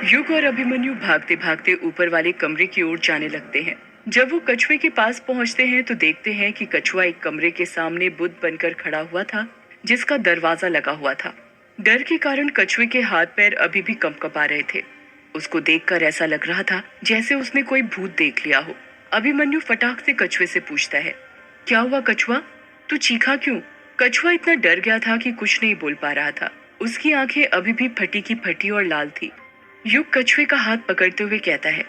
युग और अभिमन्यु भागते भागते ऊपर वाले कमरे की ओर जाने लगते हैं। जब वो कछुए के पास पहुंचते हैं तो देखते हैं कि कछुआ एक कमरे के सामने बुद्ध बनकर खड़ा हुआ था, जिसका दरवाजा लगा हुआ था। डर के कारण कछुए के हाथ पैर अभी भी कंपकपा रहे थे। उसको देखकर ऐसा लग रहा था जैसे उसने कोई भूत देख लिया हो। अभिमन्यु फटाक से कछुए से पूछता है, क्या हुआ कछुआ, तू चीखा क्यों? कछुआ इतना डर गया था कि कुछ नहीं बोल पा रहा था। उसकी आंखें अभी भी फटी की फटी और लाल थी। युग कछुए का हाथ पकड़ते हुए कहता है,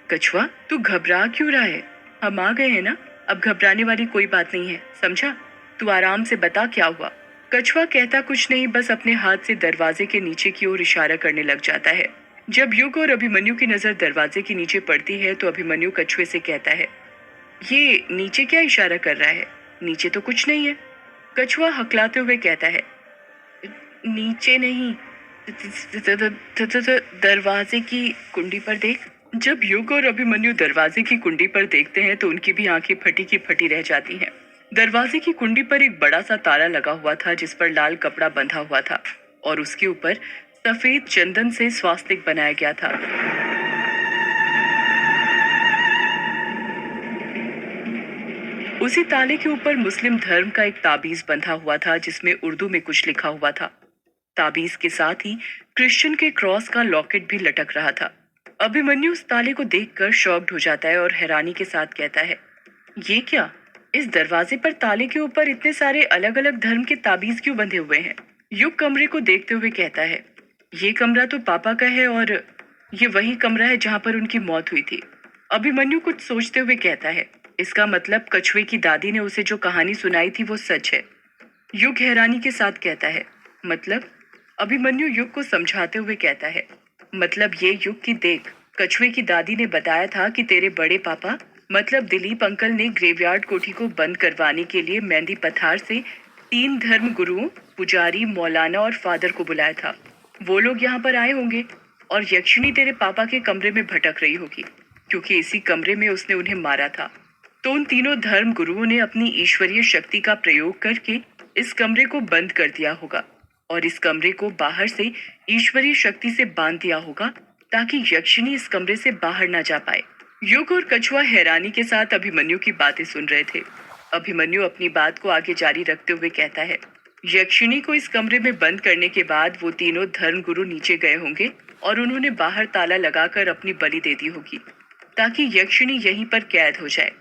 कछुआ तू घबरा क्यों रहा है? हम आ गए हैं ना, अब घबराने वाली कोई बात नहीं है, समझा? तू आराम से बता क्या हुआ। कछुआ कहता कुछ नहीं, बस अपने हाथ से दरवाजे के नीचे की ओर इशारा करने लग जाता है। जब युग और अभिमन्यु की नजर दरवाजे के नीचे पड़ती है तो अभिमन्यु कछुए से कहता है, ये नीचे क्या इशारा कर रहा है? नीचे तो कुछ नहीं है। कछुआ हकलाते हुए कहता है, नीचे नहीं, दरवाजे की कुंडी पर देख। जब युग और अभिमन्यु दरवाजे की कुंडी पर देखते हैं तो उनकी भी आंखें फटी की फटी रह जाती हैं। दरवाजे की कुंडी पर एक बड़ा सा ताला लगा हुआ था, जिस पर लाल कपड़ा बंधा हुआ था और उसके ऊपर सफेद चंदन से स्वास्तिक बनाया गया था। उसी ताले के ऊपर मुस्लिम धर्म का एक ताबीज बंधा हुआ था, जिसमें उर्दू में कुछ लिखा हुआ था। ताबीज के साथ ही क्रिश्चियन के क्रॉस का लॉकेट भी लटक रहा था। अभिमन्यु उस ताले को देखकर शॉक्ड हो जाता है और हैरानी के साथ कहता है, ये क्या? इस दरवाजे पर ताले के ऊपर इतने सारे अलग अलग धर्म के ताबीज क्यों बंधे हुए हैं? युग कमरे को देखते हुए कहता है, ये कमरा तो पापा का है और ये वही कमरा है जहां पर उनकी मौत हुई थी। अभिमन्यु कुछ सोचते हुए कहता है, इसका मतलब कछुए की दादी ने उसे जो कहानी सुनाई थी वो सच है। युग हैरानी के साथ कहता है, मतलब? अभिमन्यु युग को समझाते हुए कहता है, मतलब ये युग की देख, कछुए की दादी ने बताया था कि तेरे बड़े पापा मतलब दिलीप अंकल ने ग्रेवयार्ड कोठी को बंद करवाने के लिए मेहंदी पथार से 3 धर्म गुरुओं, पुजारी, मौलाना और फादर को बुलाया था। वो लोग यहाँ पर आए होंगे और यक्षिणी तेरे पापा के कमरे में भटक रही होगी, क्योंकि इसी कमरे में उसने उन्हें मारा था। तो उन तीनों धर्म गुरुओं ने अपनी ईश्वरीय शक्ति का प्रयोग करके इस कमरे को बंद कर दिया होगा और इस कमरे को बाहर से ईश्वरीय शक्ति से बांध दिया होगा, ताकि यक्षिणी इस कमरे से बाहर ना जा पाए। युग और कछुआ हैरानी के साथ अभिमन्यु की बातें सुन रहे थे। अभिमन्यु अपनी बात को आगे जारी रखते हुए कहता है, यक्षिणी को इस कमरे में बंद करने के बाद वो तीनों धर्म गुरु नीचे गए होंगे और उन्होंने बाहर ताला लगाकर अपनी बलि दे दी होगी, ताकि यक्षिणी यहीं पर कैद हो जाए।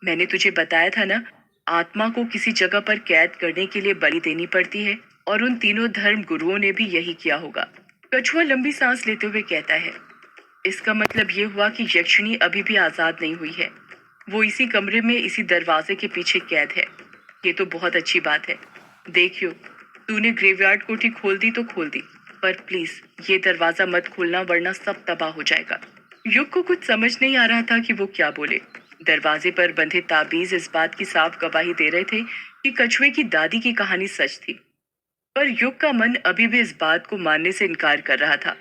मैंने तुझे बताया था ना, आत्मा को किसी जगह पर कैद करने के लिए बलि देनी पड़ती है और उन तीनों धर्म गुरुओं ने भी यही किया होगा। कछुआ लंबी सांस लेते हुए कहता है, इसका मतलब ये हुआ कि यक्षिणी अभी भी आजाद नहीं हुई है। वो इसी कमरे में इसी दरवाजे के पीछे कैद है। ये तो बहुत अच्छी बात है। देखियो, तूने ग्रेवयार्ड कोठी खोल दी तो खोल दी, पर प्लीज ये दरवाजा मत खोलना, वरना सब तबाह हो जाएगा। युग को कुछ समझ नहीं आ रहा था कि वो क्या बोले। दरवाजे पर बंधे ताबीज इस बात की साफ गवाही दे रहे थे कि कछुए की दादी की कहानी सच थी, पर युग का मन अभी भी इस बात को मानने से इनकार कर रहा था।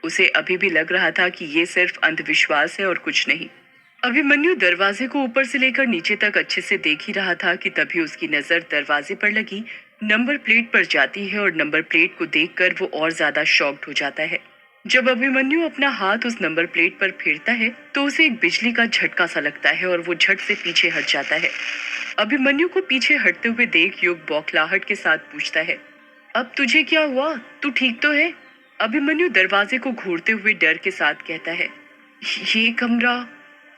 उसे अभी भी लग रहा था कि ये सिर्फ अंधविश्वास है और कुछ नहीं। अभिमन्यु दरवाजे को ऊपर से लेकर नीचे तक अच्छे से देख ही रहा था कि तभी उसकी नजर दरवाजे पर लगी नंबर प्लेट पर जाती है और नंबर प्लेट को देखकर वो और ज्यादा शॉक्ड हो जाता है। जब अभिमन्यु अपना हाथ उस नंबर प्लेट पर फेरता है तो उसे एक बिजली का झटका सा लगता है और वो झट से पीछे हट जाता है। अभिमन्यु को पीछे हटते हुए देख युग बौखलाहट के साथ पूछता है, अब तुझे क्या हुआ? तू ठीक तो है? अभिमन्यु दरवाजे को घूरते हुए डर के साथ कहता है, ये कमरा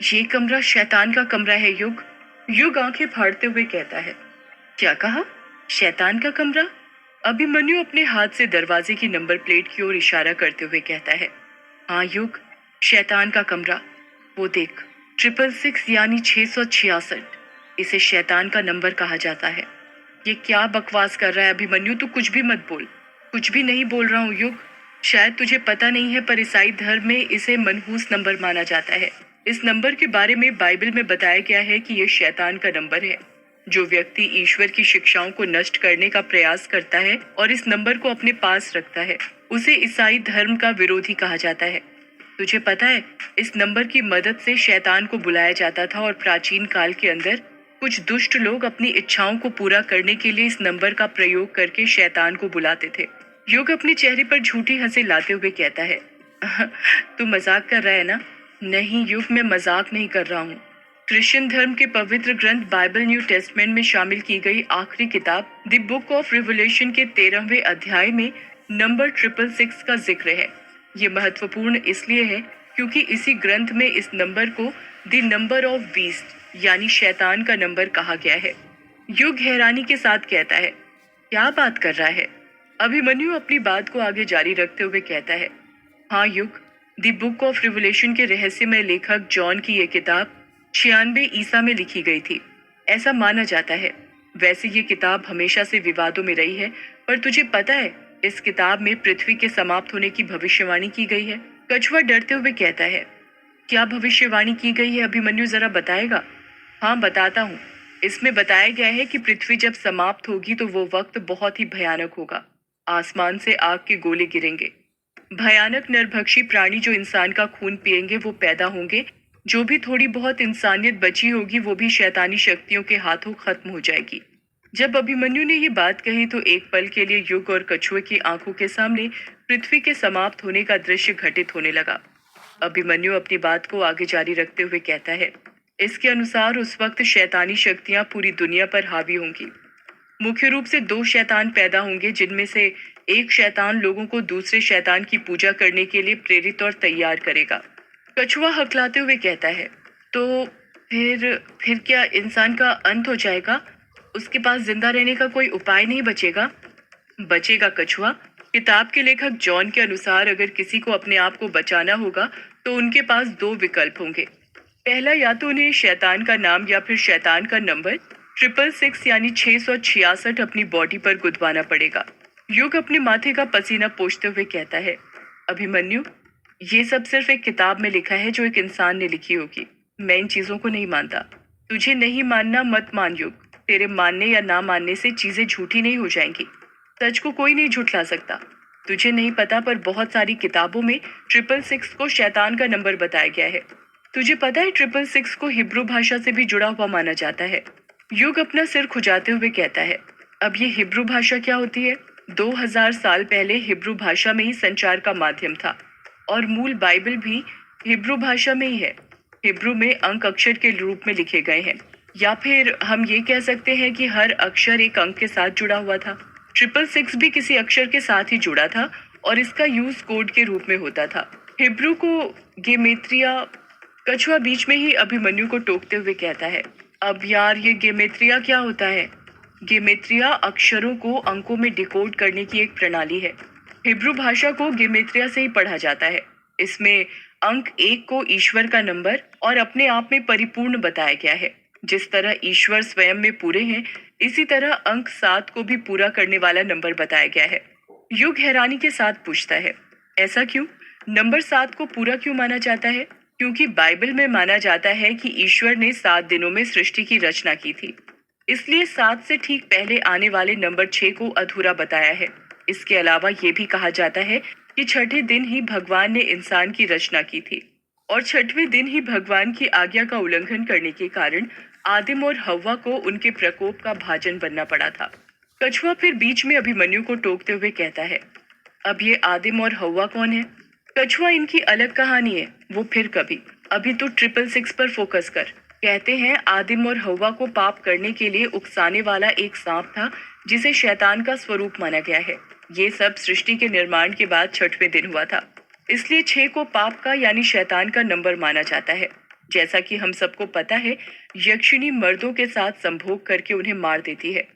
ये कमरा शैतान का कमरा है युग। युग आंखें फाड़ते हुए कहता है, क्या कहा? शैतान का कमरा? अभिमन्यु अपने हाथ से दरवाजे की नंबर प्लेट की ओर इशारा करते हुए कहता है, हाँ युग, शैतान का कमरा। वो देख, 666 यानी 666। इसे शैतान का नंबर कहा जाता है। ये क्या बकवास कर रहा है अभिमन्यु? तू कुछ भी मत बोल। कुछ भी नहीं बोल रहा हूँ युग। शायद तुझे पता नहीं है, पर ईसाई धर्म में इसे मनहूस नंबर माना जाता है। इस नंबर के बारे में बाइबल में बताया गया है कि ये शैतान का नंबर है। जो व्यक्ति ईश्वर की शिक्षाओं को नष्ट करने का प्रयास करता है और इस नंबर को अपने पास रखता है, उसे ईसाई धर्म का विरोधी कहा जाता है। तुझे पता है, इस नंबर की मदद से शैतान को बुलाया जाता था और प्राचीन काल के अंदर कुछ दुष्ट लोग अपनी इच्छाओं को पूरा करने के लिए इस नंबर का प्रयोग करके शैतान को बुलाते थे। युग अपने चेहरे पर झूठी हंसी लाते हुए कहता है, तू मजाक कर रहा है ना? नहीं युग, मैं मजाक नहीं कर रहा हूँ। क्रिश्चियन धर्म के पवित्र ग्रंथ बाइबल न्यू टेस्टमेंट में शामिल की गई आखिरी किताब द बुक ऑफ रिवलेशन के 13वें अध्याय में नंबर 666 का जिक्र है। ये महत्वपूर्ण इसलिए है क्योंकि इसी ग्रंथ में इस नंबर को द नंबर ऑफ बीस्ट यानी शैतान का नंबर कहा गया है। युग हैरानी के साथ कहता है, क्या बात कर रहा है? अभिमन्यु अपनी बात को आगे जारी रखते हुए कहता है, हाँ युग, द बुक ऑफ रिवलेशन के रहस्यमय लेखक जॉन की यह किताब 96 ईसा में लिखी गई थी, ऐसा माना जाता है। वैसे ये किताब हमेशा से विवादों में रही है, पर तुझे पता है इस किताब में पृथ्वी के समाप्त होने की भविष्यवाणी की गई है। कछुआ डरते हुए कहता है, क्या भविष्यवाणी की गई है अभिमन्यु, जरा बताएगा? हाँ बताता हूँ। इसमें बताया गया है कि पृथ्वी जब समाप्त होगी तो वो वक्त बहुत ही भयानक होगा। आसमान से आग के गोले गिरेंगे। भयानक नरभक्षी प्राणी जो इंसान का खून पिएंगे वो पैदा होंगे। जो भी थोड़ी बहुत इंसानियत बची होगी वो भी शैतानी शक्तियों के हाथों खत्म हो जाएगी। जब अभिमन्यु ने ये बात कही तो एक पल के लिए युग और कछुए की आंखों के सामने पृथ्वी के समाप्त होने का दृश्य घटित होने लगा। अभिमन्यु अपनी बात को आगे जारी रखते हुए कहता है, इसके अनुसार उस वक्त शैतानी शक्तियां पूरी दुनिया पर हावी होंगी। मुख्य रूप से दो शैतान पैदा होंगे, जिनमें से एक शैतान लोगों को दूसरे शैतान की पूजा करने के लिए प्रेरित और तैयार करेगा। कछुआ हकलाते हुए कहता है, तो फिर क्या इंसान का अंत हो जाएगा? उसके पास जिंदा रहने का कोई उपाय नहीं बचेगा? बचेगा कछुआ। किताब के लेखक जॉन के अनुसार अगर किसी को अपने आप को बचाना होगा तो उनके पास दो विकल्प होंगे। पहला, या तो उन्हें शैतान का नाम या फिर शैतान का नंबर 666 यानी 666 अपनी बॉडी पर गुदवाना पड़ेगा। युग अपने माथे का पसीना पोंछते हुए कहता है, अभिमन्यु, ये सब सिर्फ एक किताब में लिखा है जो एक इंसान ने लिखी होगी। मैं इन चीजों को नहीं मानता। तुझे नहीं मानना मत मान युग। तेरे मानने या ना मानने से चीजें झूठी नहीं हो जाएंगी। सच को कोई नहीं झुठला सकता। तुझे नहीं पता पर बहुत सारी किताबों में 666 को शैतान का नंबर बताया गया है। तुझे पता है 666 को हिब्रू भाषा से भी जुड़ा हुआ माना जाता है। युग अपना सिर खुजाते हुए कहता है, अब ये हिब्रू भाषा क्या होती है? 2000 साल पहले हिब्रू भाषा में ही संचार का माध्यम था और मूल बाइबल भी हिब्रू भाषा में ही है। हिब्रू में अंक अक्षर के रूप में लिखे गए हैं, या फिर हम ये कह सकते हैं कि हर अक्षर एक अंक के साथ जुड़ा हुआ था। 666 भी किसी अक्षर के साथ ही जुड़ा था और इसका यूज कोड के रूप में होता था। हिब्रू को गेमेट्रिया। कछुआ बीच में ही अभिमन्यु को टोकते हुए कहता है, अब यार ये गेमेट्रिया क्या होता है? गेमेट्रिया अक्षरों को अंकों में डिकोड करने की एक प्रणाली है। हिब्रू भाषा को गेमेट्रिया से ही पढ़ा जाता है। इसमें अंक 1 को ईश्वर का नंबर और अपने आप में परिपूर्ण बताया गया है। जिस तरह ईश्वर स्वयं में पूरे हैं, इसी तरह अंक 7 को भी पूरा करने वाला नंबर बताया गया है। युग हैरानी के साथ पूछता है, ऐसा क्यों? नंबर 7 को पूरा क्यों माना जाता है? क्योंकि बाइबल में माना जाता है कि ईश्वर ने 7 दिनों में सृष्टि की रचना की थी। इसलिए 7 से ठीक पहले आने वाले नंबर 6 को अधूरा बताया है। इसके अलावा ये भी कहा जाता है कि छठे दिन ही भगवान ने इंसान की रचना की थी और छठवें दिन ही भगवान की आज्ञा का उल्लंघन करने के कारण आदम और हव्वा को उनके प्रकोप का भाजन बनना पड़ा था। कछुआ फिर बीच में अभिमन्यु को टोकते हुए कहता है, अब ये आदम और हव्वा कौन है? कछुआ, इनकी अलग कहानी है, वो फिर कभी। अभी तो 666 पर फोकस कर। कहते हैं आदम और हव्वा को पाप करने के लिए उकसाने वाला एक सांप था जिसे शैतान का स्वरूप माना गया है। ये सब सृष्टि के निर्माण के बाद छठवें दिन हुआ था। इसलिए 6 को पाप का यानी शैतान का नंबर माना जाता है। जैसा कि हम सबको पता है, यक्षिणी मर्दों के साथ संभोग करके उन्हें मार देती है।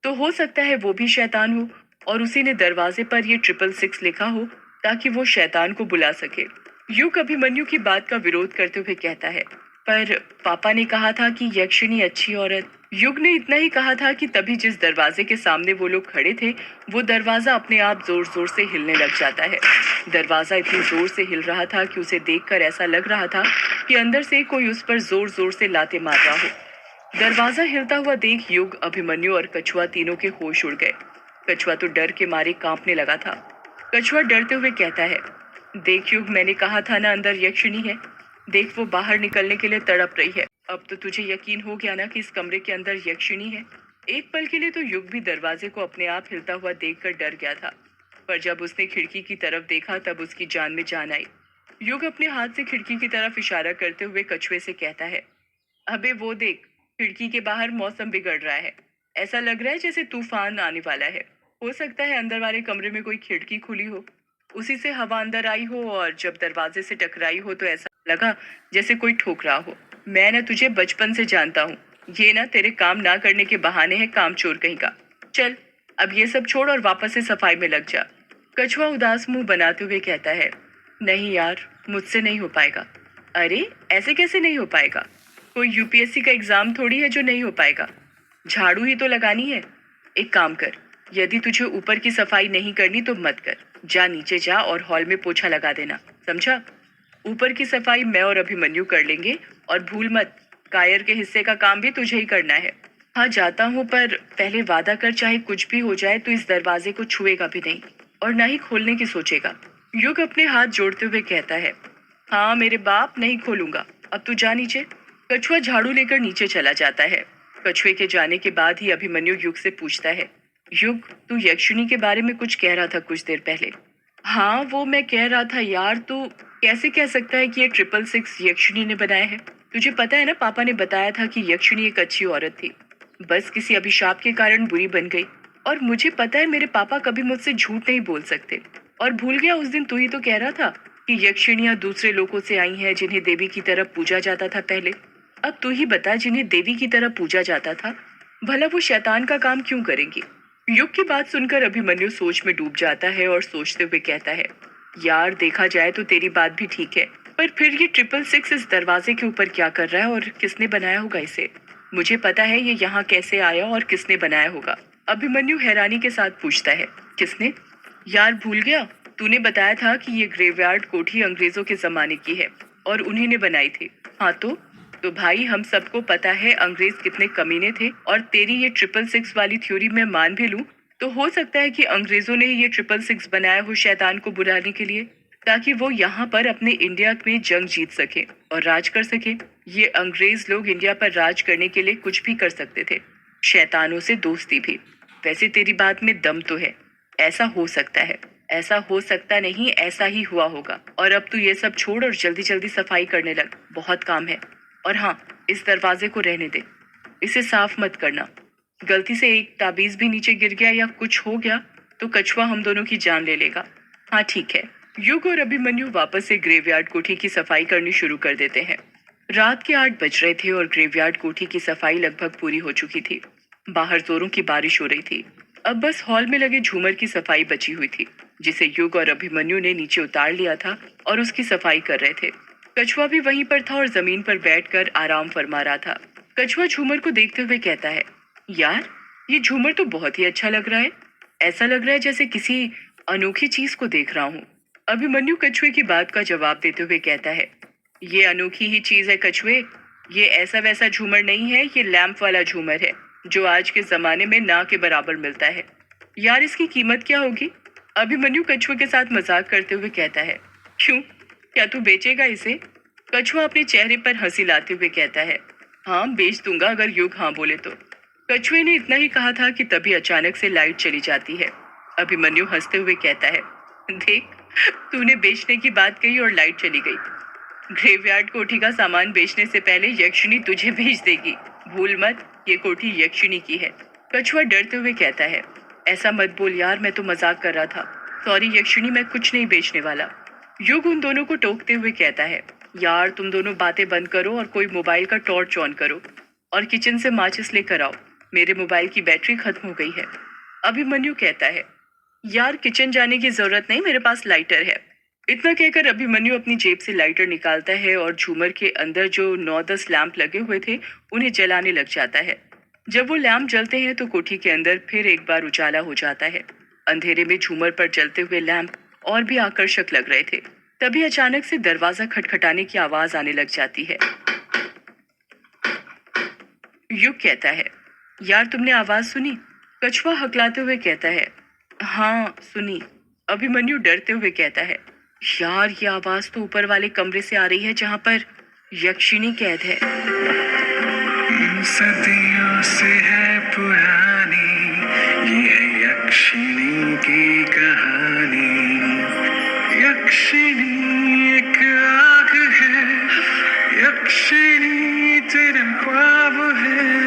तो हो सकता है वो भी शैतान हो और उसी ने दरवाजे पर ये 666 लिखा हो ताकि वो शैतान को बुला सके। युग अभिमन्यु की बात का विरोध करते हुए कहता है, पर पापा ने कहा था कि यक्षिणी अच्छी औरत। युग ने इतना ही कहा था कि तभी जिस दरवाजे के सामने वो लोग खड़े थे, वो दरवाजा अपने आप जोर जोर से हिलने लग जाता है। दरवाजा इतनी जोर से हिल रहा था कि उसे देखकर ऐसा लग रहा था कि अंदर से कोई उस पर जोर जोर से लाते मार रहा हो। दरवाजा हिलता हुआ देख युग, अभिमन्यु और कछुआ तीनों के होश उड़ गए। कछुआ तो डर के मारे कांपने लगा था। कछुआ डरते हुए कहता है, देख युग, मैंने कहा था ना अंदर यक्षिणी है। देख, वो बाहर निकलने के लिए तड़प रही है। अब तो तुझे यकीन हो गया ना कि इस कमरे के अंदर यक्षिणी है। एक पल के लिए तो युग भी दरवाजे को अपने आप हिलता हुआ देखकर डर गया था। पर जब उसने खिड़की की तरफ देखा तब उसकी जान में जान आई। युग अपने हाथ से खिड़की की तरफ इशारा करते हुए कछुए से कहता है, अबे वो देख, खिड़की के बाहर मौसम बिगड़ रहा है। ऐसा लग रहा है जैसे तूफान आने वाला है। हो सकता है अंदर वाले कमरे में कोई खिड़की खुली हो, उसी से हवा अंदर आई हो और जब दरवाजे से टकराई हो तो ऐसा लगा जैसे कोई ठोक रहा हो। मैं ना तुझे बचपन से जानता हूँ। ये ना तेरे काम ना करने के बहाने है, काम चोर कहीं का। चल, अब ये सब छोड़ और वापस से सफाई में लग जा। कछुआ उदास मुंह बनाते हुए कहता है, नहीं यार, मुझसे नहीं हो पाएगा। अरे, ऐसे कैसे नहीं हो पाएगा? कोई यूपीएससी का एग्जाम थोड़ी है जो नहीं हो पाएगा। झाड़ू ही तो लगानी है। एक काम कर, यदि तुझे ऊपर की सफाई नहीं करनी तो मत कर। जा नीचे जा और हॉल में पोछा लगा देना, समझा? ऊपर की सफाई मैं और अभिमन्यु कर लेंगे, और भूल मत, कायर के हिस्से का काम भी तुझे ही करना है। हाँ जाता हूँ, पर पहले वादा कर, चाहे कुछ भी हो जाए तो इस दरवाजे को छुएगा भी नहीं और ना ही खोलने की सोचेगा। युग अपने हाथ जोड़ते हुए कहता है, हाँ मेरे बाप, नहीं खोलूंगा। अब तू जा नीचे। कछुआ झाड़ू लेकर नीचे चला जाता है। कछुए के जाने के बाद ही अभिमन्यु युग से पूछता है, युग, तू यक्षिणी के बारे में कुछ कह रहा था कुछ देर पहले। हाँ, वो मैं कह रहा था यार, तू कैसे कह सकता है कि ये 666 यक्षिणी ने बनाया है? तुझे पता है ना, पापा ने बताया था कि यक्षिणी एक अच्छी औरत थी, बस किसी अभिशाप के कारण बुरी बन गई। और मुझे पता है मेरे पापा कभी मुझसे झूठ नहीं बोल सकते। और भूल गया, उस दिन तू ही तो कह रहा था कि यक्षिणियां दूसरे लोगों से आई हैं जिन्हें देवी की तरह पूजा जाता था पहले। अब तू ही बता, जिन्हें देवी की तरह पूजा जाता था, भला वो शैतान का काम क्यों करेंगी? युग की बात सुनकर अभिमन्यु सोच में डूब जाता है और सोचते हुए कहता है, यार देखा जाए तो तेरी बात भी ठीक है, पर फिर ये 666 इस दरवाजे के ऊपर क्या कर रहा है और किसने बनाया होगा इसे? मुझे पता है ये यहाँ कैसे आया और किसने बनाया होगा। अभिमन्यु हैरानी के साथ पूछता है, किसने? यार भूल गया, तूने बताया था कि ये ग्रेवयार्ड कोठी अंग्रेजों के जमाने की है और उन्हीं ने बनाई थी। हाँ तो भाई हम सबको पता है अंग्रेज कितने कमीने थे, और तेरी ये 666 वाली थ्योरी मैं मान भी लूं तो हो सकता है कि अंग्रेजों ने ये 666 बनाया हो शैतान को बुलाने के लिए, ताकि वो यहाँ पर अपने इंडिया में जंग जीत सके और राज कर सके। ये अंग्रेज लोग इंडिया पर राज करने के लिए कुछ भी कर सकते थे, शैतानों से दोस्ती भी। वैसे तेरी बात में दम तो है, ऐसा हो सकता है। ऐसा हो सकता नहीं, ऐसा ही हुआ होगा। और अब तू ये सब छोड़ और जल्दी जल्दी सफाई करने लग, बहुत काम है। और हाँ, इस दरवाजे को रहने दे, इसे साफ मत करना। गलती से एक ताबीज भी नीचे गिर गया या कुछ हो गया तो कछुआ हम दोनों की जान ले लेगा। हाँ ठीक है। युग और अभिमन्यु वापस से ग्रेवयार्ड कोठी की सफाई करनी शुरू कर देते हैं। रात के 8 बज रहे थे और ग्रेवयार्ड कोठी की सफाई लगभग पूरी हो चुकी थी। बाहर जोरों की बारिश हो रही थी। अब बस हॉल में लगे झूमर की सफाई बची हुई थी, जिसे युग और अभिमन्यु ने नीचे उतार लिया था और उसकी सफाई कर रहे थे। कछुआ भी वहीं पर था और जमीन पर बैठकर आराम फरमा रहा था। कछुआ झूमर को देखते हुए कहता है, यार ये झूमर तो बहुत ही अच्छा लग रहा है। ऐसा लग रहा है जैसे किसी अनोखी चीज को देख रहा हूँ। अभिमन्यु कछुए की बात का जवाब देते हुए कहता है, ये अनोखी ही चीज है कछुए। ये ऐसा वैसा झूमर नहीं है, ये लैंप वाला झूमर है जो आज के जमाने में ना के बराबर मिलता है। यार इसकी कीमत क्या होगी? अभिमन्यु कछुए के साथ मजाक करते हुए कहता है, क्यों, क्या तू बेचेगा इसे? कछुआ अपने चेहरे पर हंसी लाते हुए कहता है, हाँ बेच दूंगा अगर युग हाँ बोले तो। कछुए ने इतना ही कहा था कि तभी अचानक से लाइट चली जाती है। अभिमन्यु हंसते हुए कहता है, देख, तूने बेचने की बात कही और लाइट चली गई। ग्रेवयार्ड कोठी का सामान बेचने से पहले यक्षिणी तुझे भेज देगी, भूल मत, ये कोठी यक्षिणी की है। कछुआ डरते हुए कहता है, ऐसा मत बोल यार, मैं तो मजाक कर रहा था। सॉरी यक्षिणी, मैं कुछ नहीं बेचने वाला। युग उन दोनों को टोकते हुए कहता है, यार तुम दोनों बातें बंद करो और कोई मोबाइल का टॉर्च ऑन करो और किचन से माचिस लेकर आओ, मेरे मोबाइल की बैटरी खत्म हो गई है। अभिमन्यु कहता है, यार किचन जाने की जरूरत नहीं, मेरे पास लाइटर है। इतना कहकर अभिमन्यु अपनी जेब से लाइटर निकालता है और झूमर के अंदर जो 9-10 लैंप लगे हुए थे उन्हें जलाने लग जाता है। जब वो लैंप जलते हैं तो कोठी के अंदर फिर एक बार उजाला हो जाता है। अंधेरे में झूमर पर जलते हुए लैंप और भी आकर्षक लग रहे थे। तभी अचानक से दरवाजा खटखटाने की आवाज आने लग जाती है। युग कहता है, यार तुमने आवाज सुनी? कछुआ हकलाते हुए कहता है, हाँ सुनी। अभिमन्यु डरते हुए कहता है, यार ये आवाज तो ऊपर वाले कमरे से आ रही है जहाँ पर यक्षिणी कैद है। सदियों से है पुरानी ये यक्षिणी की कहानी। यक्षिणी एक आग है, यक्षिणी तेरा ख्वाब है।